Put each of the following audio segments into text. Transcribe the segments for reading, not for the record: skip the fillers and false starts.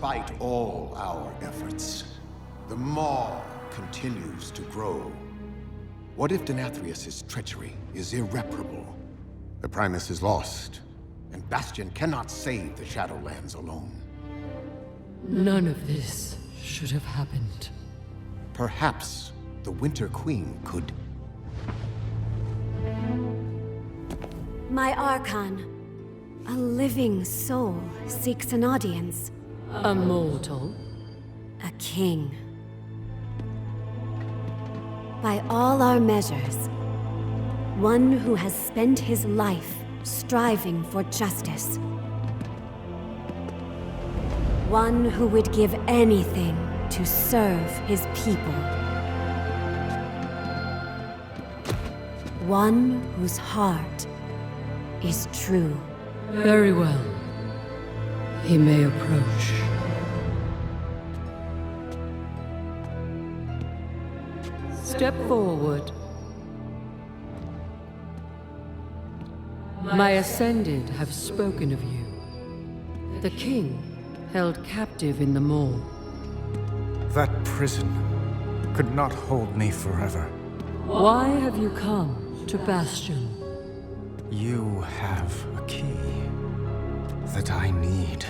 despite all our efforts, the Maw continues to grow. What if Denathrius' treachery is irreparable? The Primus is lost, and Bastion cannot save the Shadowlands alone. None of this should have happened. Perhaps the Winter Queen could... My Archon. A living soul seeks an audience. A mortal? A king. By all our measures, one who has spent his life striving for justice. One who would give anything to serve his people. One whose heart is true. Very well. He may approach. Step forward. My Ascended have spoken of you. The king, held captive in the Maw. That prison could not hold me forever. Why have you come to Bastion? You have a key that I need.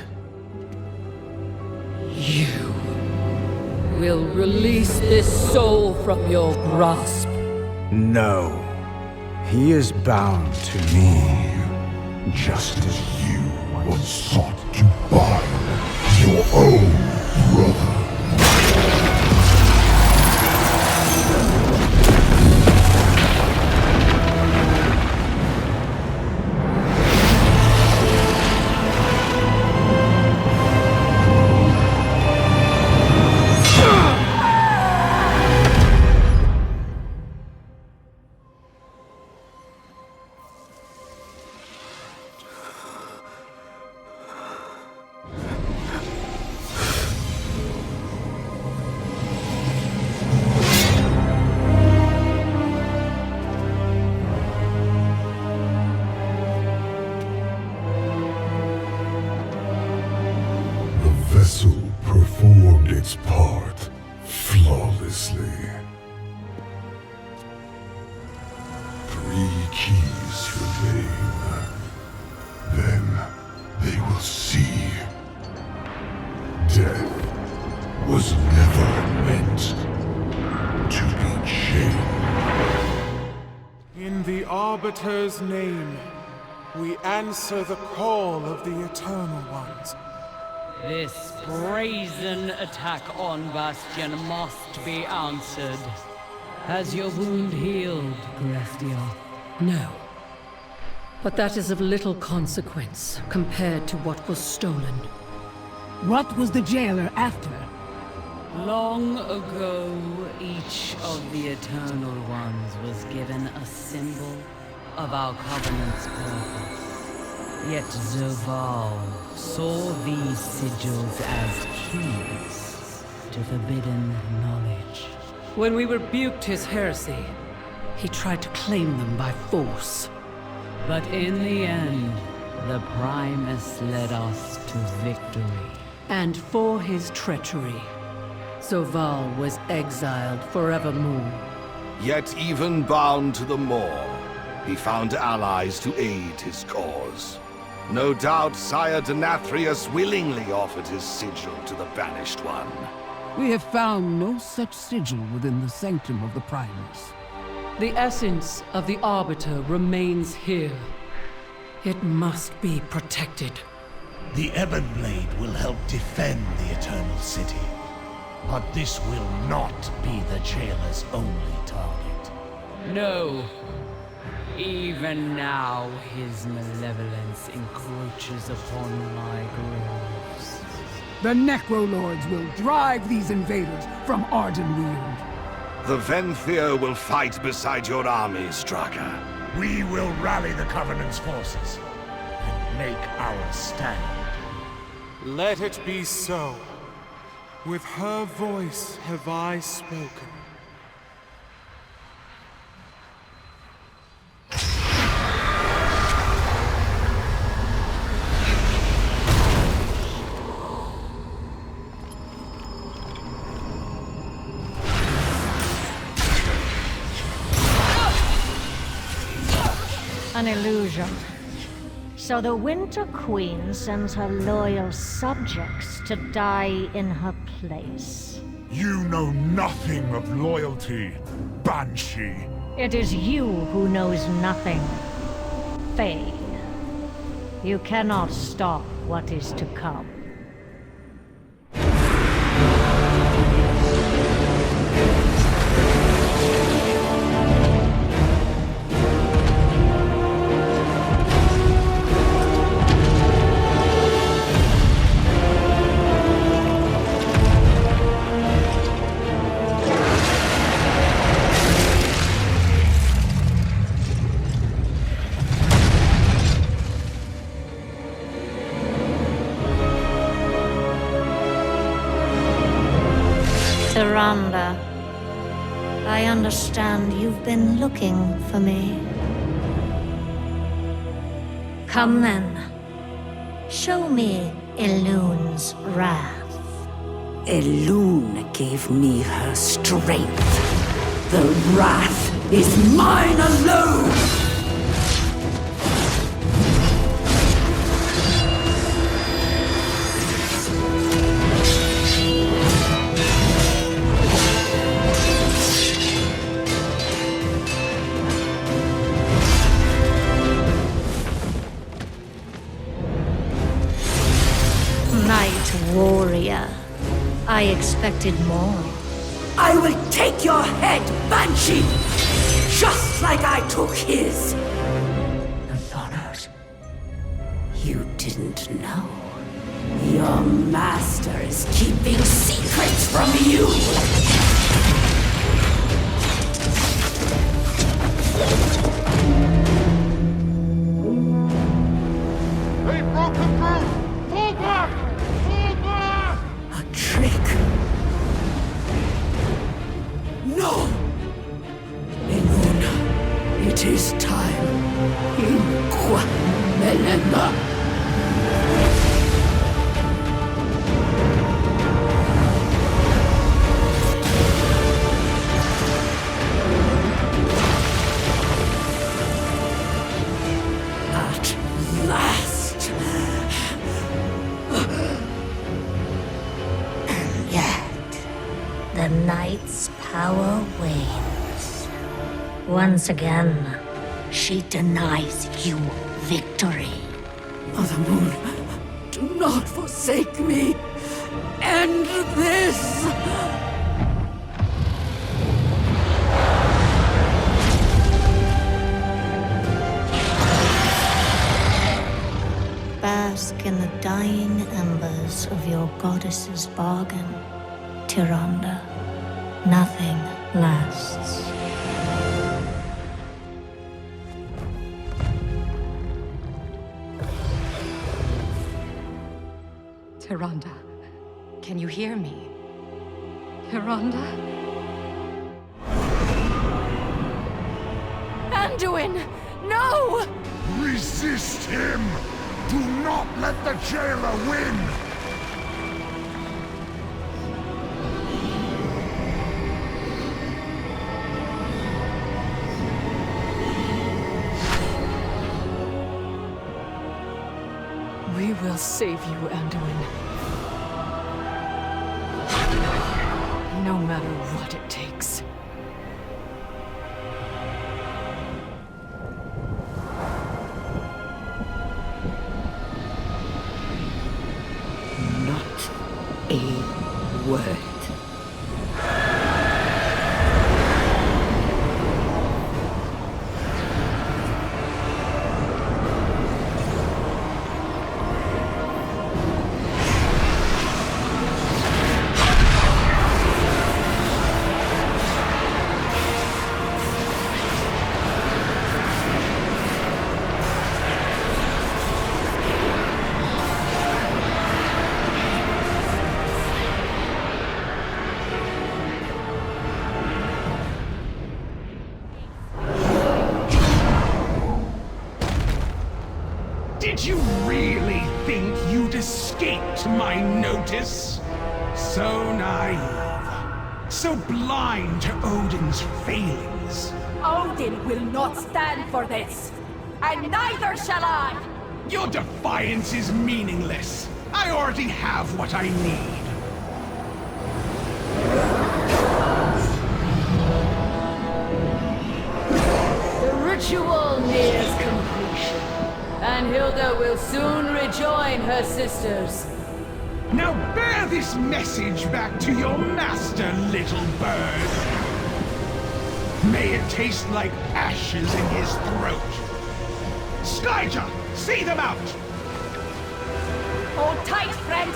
You will release this soul from your grasp. No. He is bound to me. Just as you once sought to bind your own brother. Performed its part flawlessly. 3 keys remain. Then they will see. Death was never meant to be chained. In the Arbiter's name, we answer the call of the Eternal Ones. This brazen attack on Bastion must be answered. Has your wound healed, Grestiel? No. But that is of little consequence compared to what was stolen. What was the jailer after? Long ago, each of the Eternal Ones was given a symbol of our Covenant's purpose. Yet Zovaal saw these sigils as keys to forbidden knowledge. When we rebuked his heresy, he tried to claim them by force. But in the end, the Primus led us to victory. And for his treachery, Zovaal was exiled forevermore. Yet even bound to the Maw, he found allies to aid his cause. No doubt Sire Denathrius willingly offered his sigil to the Banished One. We have found no such sigil within the sanctum of the Primus. The essence of the Arbiter remains here. It must be protected. The Ebonblade will help defend the Eternal City. But this will not be the jailer's only target. No. Even now, his malevolence encroaches upon my groves. The Necrolords will drive these invaders from Ardenweald. The Venthyr will fight beside your army, Straka. We will rally the Covenant's forces and make our stand. Let it be so. With her voice have I spoken. An illusion. So the Winter Queen sends her loyal subjects to die in her place. You know nothing of loyalty, Banshee. It is you who knows nothing, Faye. You cannot stop what is to come. Tyrande, I understand you've been looking for me. Come then. Show me Elune's wrath. Elune gave me her strength. The wrath is mine alone! Warrior. I expected more. I will take your head, Banshee! Just like I took his! You didn't know. Your master is keeping secrets from you! They broke the through! Pull back! Trick. No! Elune, it is time. Inqua Melema. At last. The Knight's power wanes. Once again, she denies you victory. Mother Moon, do not forsake me. End this! Bask in the dying embers of your goddess's bargain, Tyrande. Nothing lasts. Tyrande, can you hear me? Tyrande? Anduin! No! Resist him! Do not let the jailer win! We will save you, Anduin. No matter what it takes. Not a word. Did you really think you'd escaped my notice? So naive. So blind to Odin's failings. Odin will not stand for this! and neither shall I! Your defiance is meaningless. I already have what I need. The ritual nears completion, and Hilda will soon rejoin her sisters. Now bear this message back to your master, little bird. May it taste like ashes in his throat. Skyja, see them out! Hold tight, friend!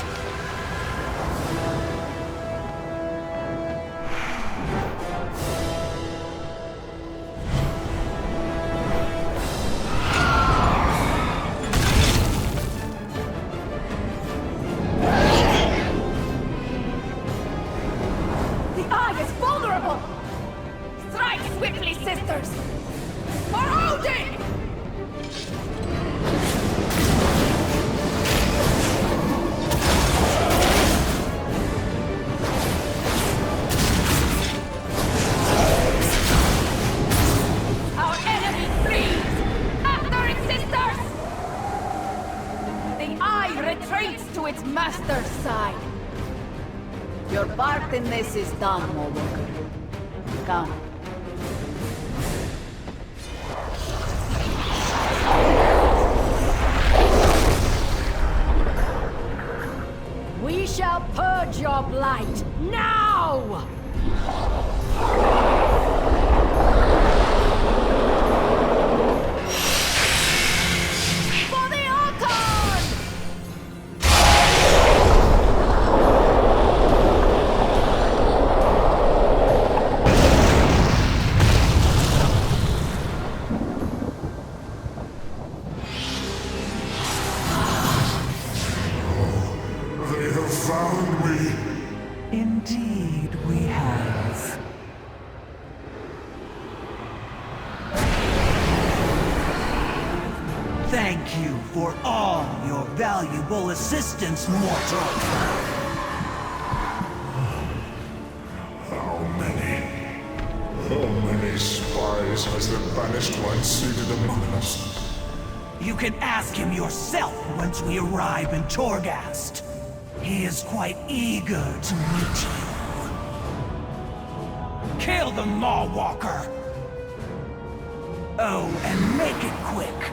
The eye is vulnerable! Strike swiftly, sisters! For Odin! Our enemy flees! After it, sisters! The eye retreats to its master's side. Your part in this is done, Warwalker. Come. We shall purge your blight now! For the Archon! They have found me. Indeed, we have. Thank you for all your valuable assistance, mortal. How many spies has the Banished One seated among us? You can ask him yourself once we arrive in Torghast. He is quite eager to meet you. Kill the Mawwalker! Oh, and make it quick,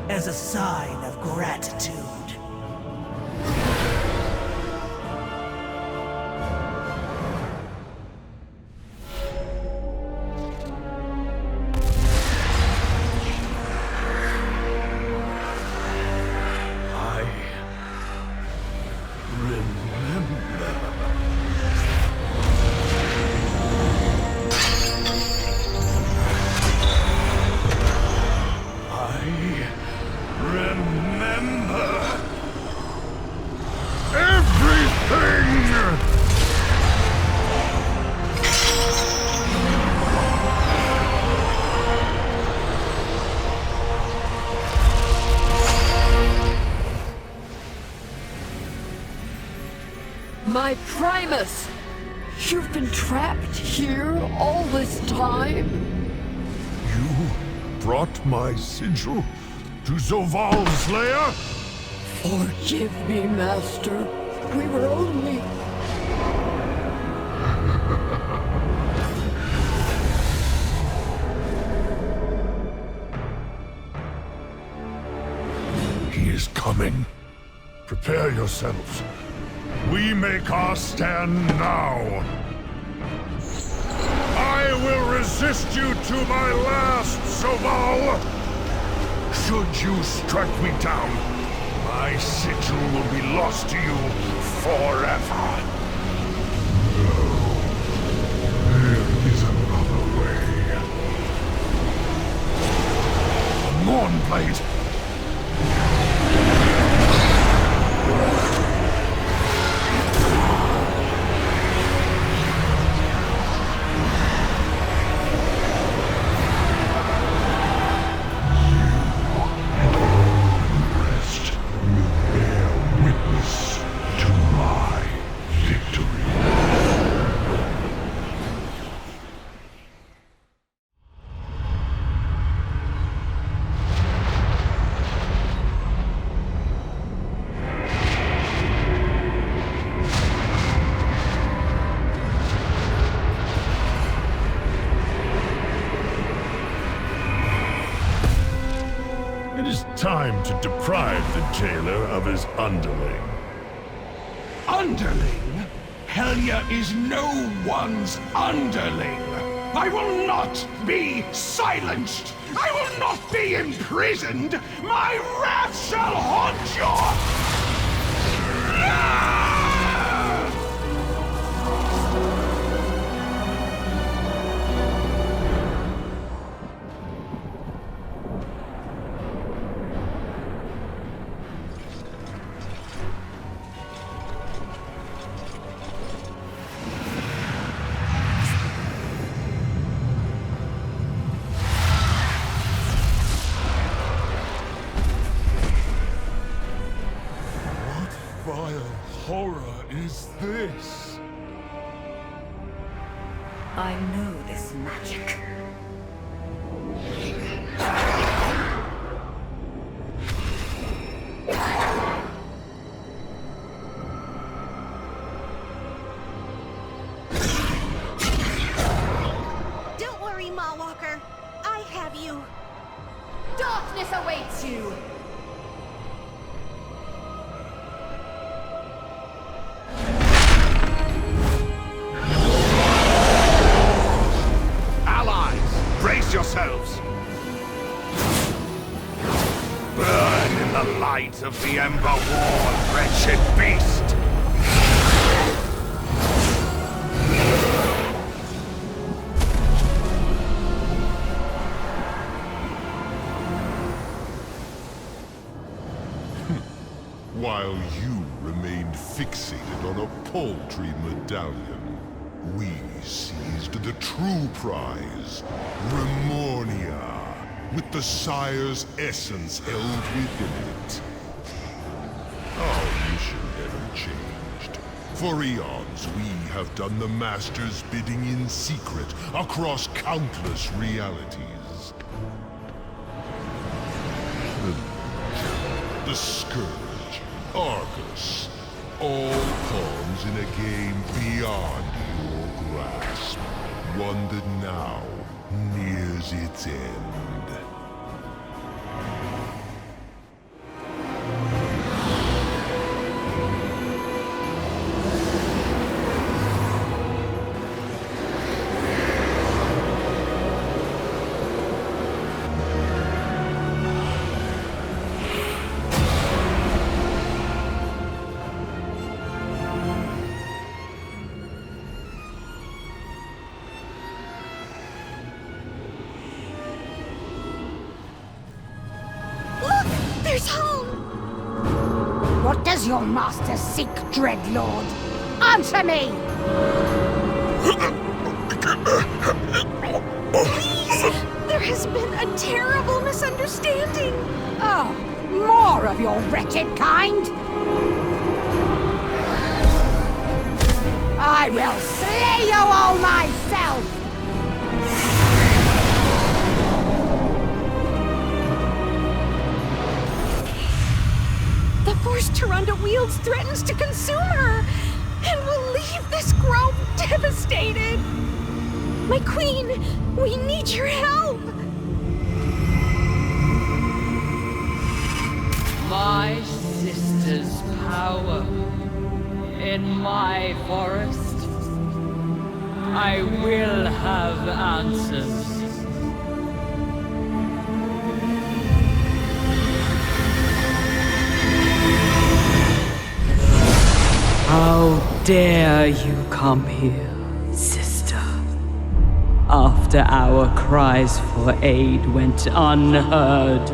as a sign of gratitude. My Primus! You've been trapped here all this time? You brought my sigil to Zovaal's lair? Forgive me, Master. We were only... He is coming. Prepare yourselves. We make our stand now. I will resist you to my last, Zovaal. Should you strike me down, my sigil will be lost to you forever. No. There is another way. Mournblade! Rest will bear witness to my victory. Time to deprive the jailer of his underling. Underling? Helya is no one's underling. I will not be silenced. I will not be imprisoned. My wrath shall haunt your... Horror is this? I know this magic. Don't worry, Mawwalker. I have you. Darkness awaits you! Yourselves. Burn in the light of the Ember War, wretched beast! While you remained fixated on a paltry medallion, we seized the true prize, Remornia, with the Sire's essence held within it. Our mission never changed. For eons, we have done the Master's bidding in secret across countless realities. The Scourge, Argus, all pawns in a game beyond your grasp. One that now nears its end. What does your master seek, Dreadlord? Answer me! Please! There has been a terrible misunderstanding! Oh, more of your wretched kind! I will slay you all myself! The force Tyrande wields threatens to consume her, and will leave this grove devastated. My queen, we need your help. My sister's power in my forest. I will have answers. How dare you come here, sister? After our cries for aid went unheard,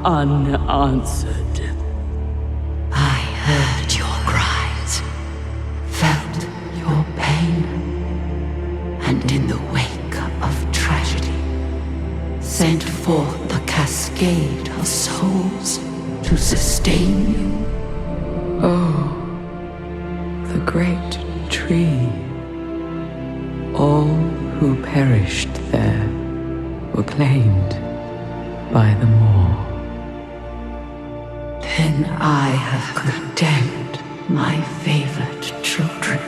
unanswered. I heard your cries, felt your pain, and in the wake of tragedy, sent forth a cascade of souls to sustain you. Oh, the great tree. All who perished there were claimed by the Maw. Then I have condemned my favored children.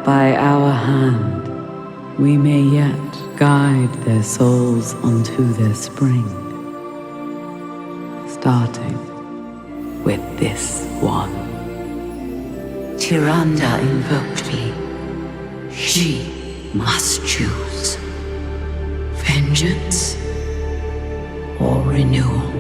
By our hand, we may yet guide their souls unto their spring. Starting with this one. Tyrande invoked me. She must choose. Vengeance or renewal.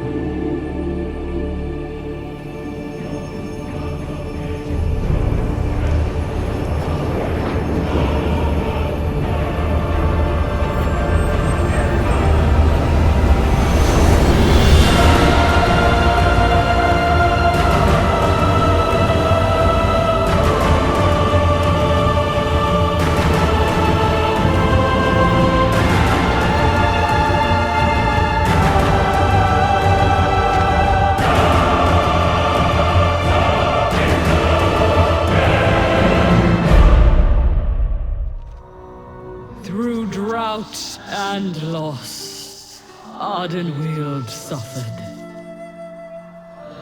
Through drought and loss, Ardenweald suffered.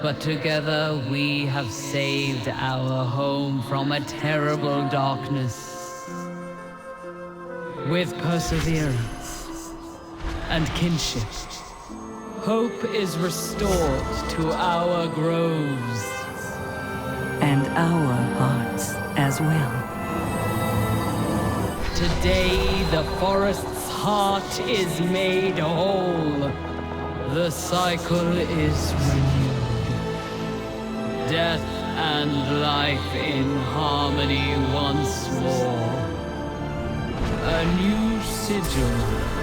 But together we have saved our home from a terrible darkness. With perseverance and kinship, hope is restored to our groves. And our hearts as well. Today, the forest's heart is made whole. The cycle is renewed. Death and life in harmony once more. A new sigil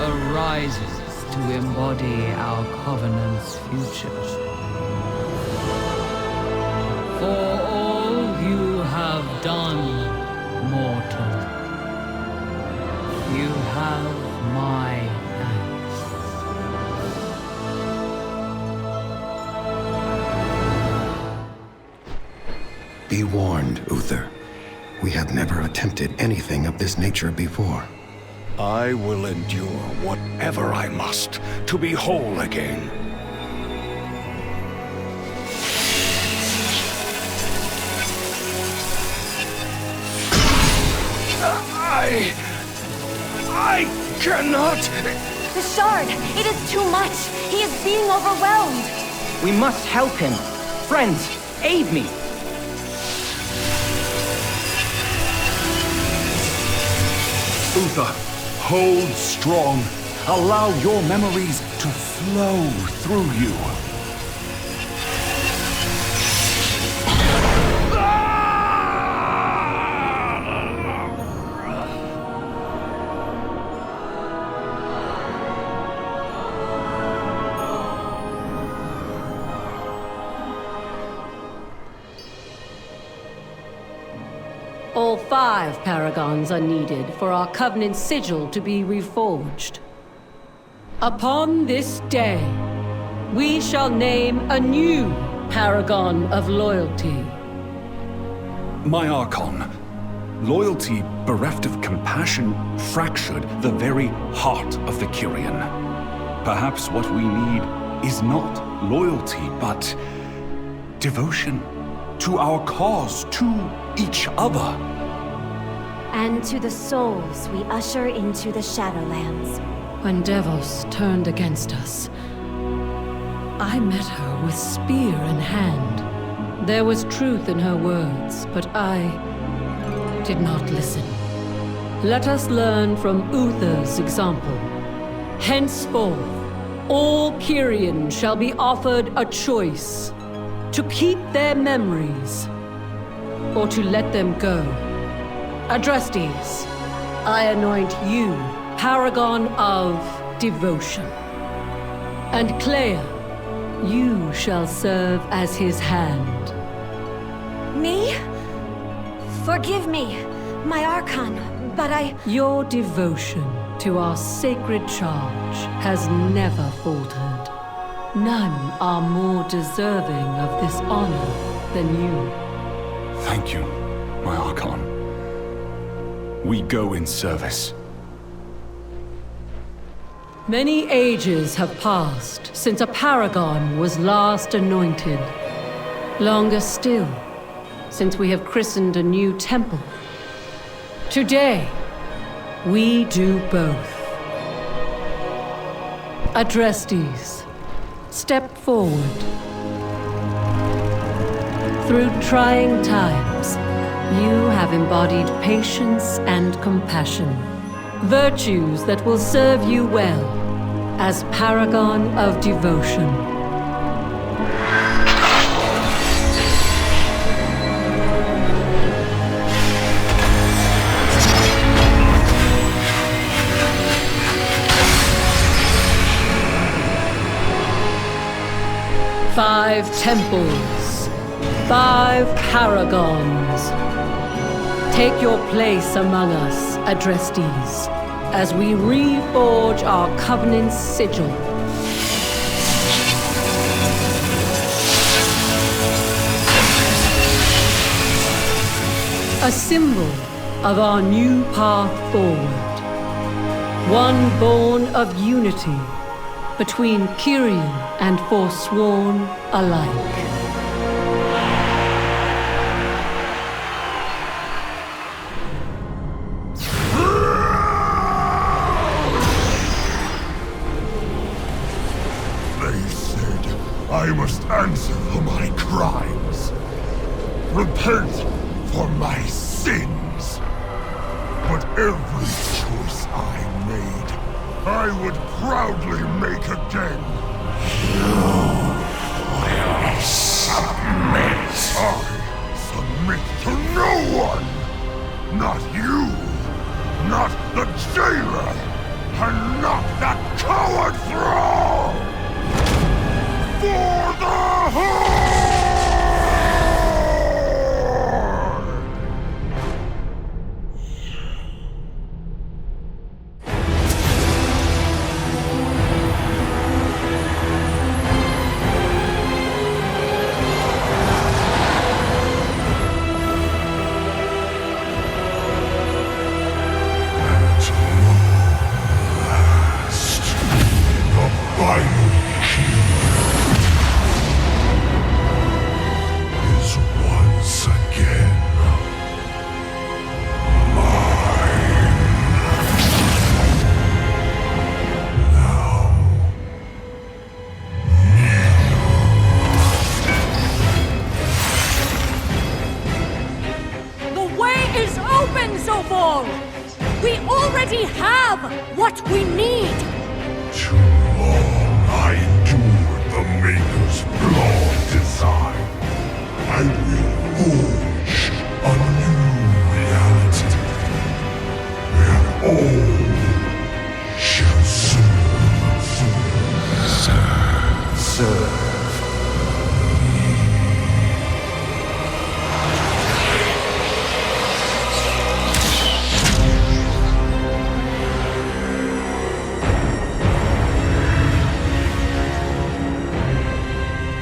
arises to embody our Covenant's future. For all you have done, mortal, you have my thanks. Be warned, Uther. We have never attempted anything of this nature before. I will endure whatever I must to be whole again. I cannot! The shard! It is too much! He is being overwhelmed! We must help him. Friends, aid me! Uther, hold strong. Allow your memories to flow through you. All 5 paragons are needed for our Covenant sigil to be reforged. Upon this day, we shall name a new paragon of loyalty. My Archon, loyalty bereft of compassion fractured the very heart of the Kyrian. Perhaps what we need is not loyalty, but devotion to our cause, to each other. And to the souls we usher into the Shadowlands. When Devos turned against us, I met her with spear in hand. There was truth in her words, but I did not listen. Let us learn from Uther's example. Henceforth, all Kyrian shall be offered a choice: to keep their memories, or to let them go. Adrestes, I anoint you Paragon of Devotion. And Clea, you shall serve as his hand. Me? Forgive me, my Archon, but Your devotion to our sacred charge has never faltered. None are more deserving of this honor than you. Thank you, my Archon. We go in service. Many ages have passed since a paragon was last anointed. Longer still, since we have christened a new temple. Today, We do both. Adrestes, step forward. Through trying times, you have embodied patience and compassion, virtues that will serve you well as paragon of devotion. Five temples, 5 paragons. Take your place among us, Adrestes, as we reforge our Covenant's sigil. A symbol of our new path forward. One born of unity between Kyrian and Forsworn alike. I must answer for my crimes. Repent for my sins. But every choice I made, I would proudly make again. You will submit. I submit to no one. Not you. Not the jailer. And not that coward thrall. For the Horde! Zovaal! We already have what we need! Too long I endured the Maker's flawed design. I will forge a new reality, where all shall serve.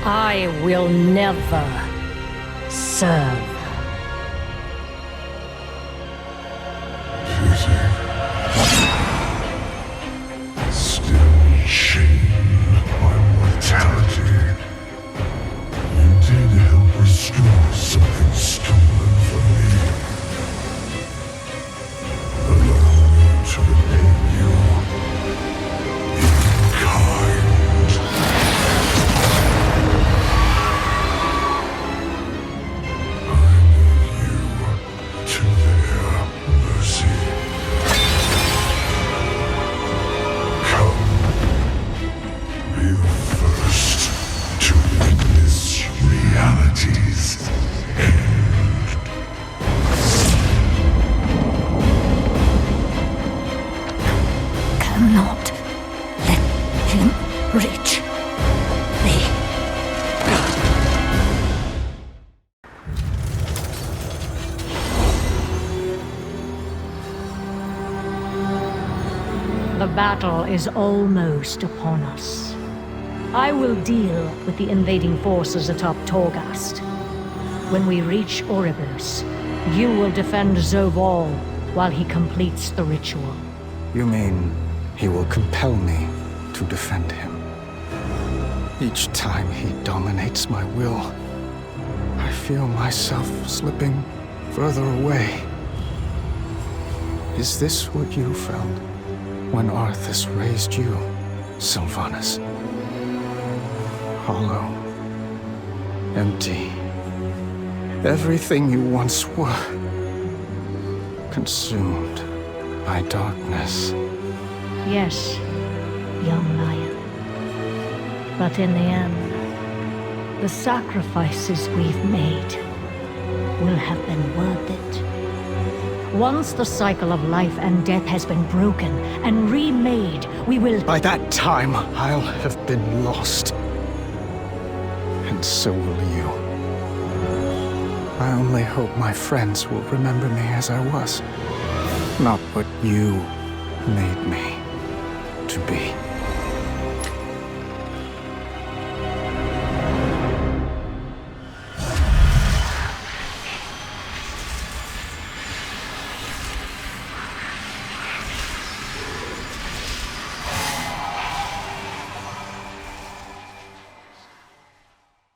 I will never serve. Still chained by mortality. You did help restore something stolen from me. Allow me to repay you in kind. Cannot let him reach me. The battle is almost upon us. I will deal with the invading forces atop Torghast. When we reach Oribos, you will defend Zovaal while he completes the ritual. You mean he will compel me to defend him? Each time he dominates my will, I feel myself slipping further away. Is this what you felt when Arthas raised you, Sylvanas? Hollow. Empty. Everything you once were. Consumed by darkness. Yes, young lion. But in the end, the sacrifices we've made will have been worth it. Once the cycle of life and death has been broken and remade, we will... By that time, I'll have been lost. And so will you. I only hope my friends will remember me as I was, not what you made me.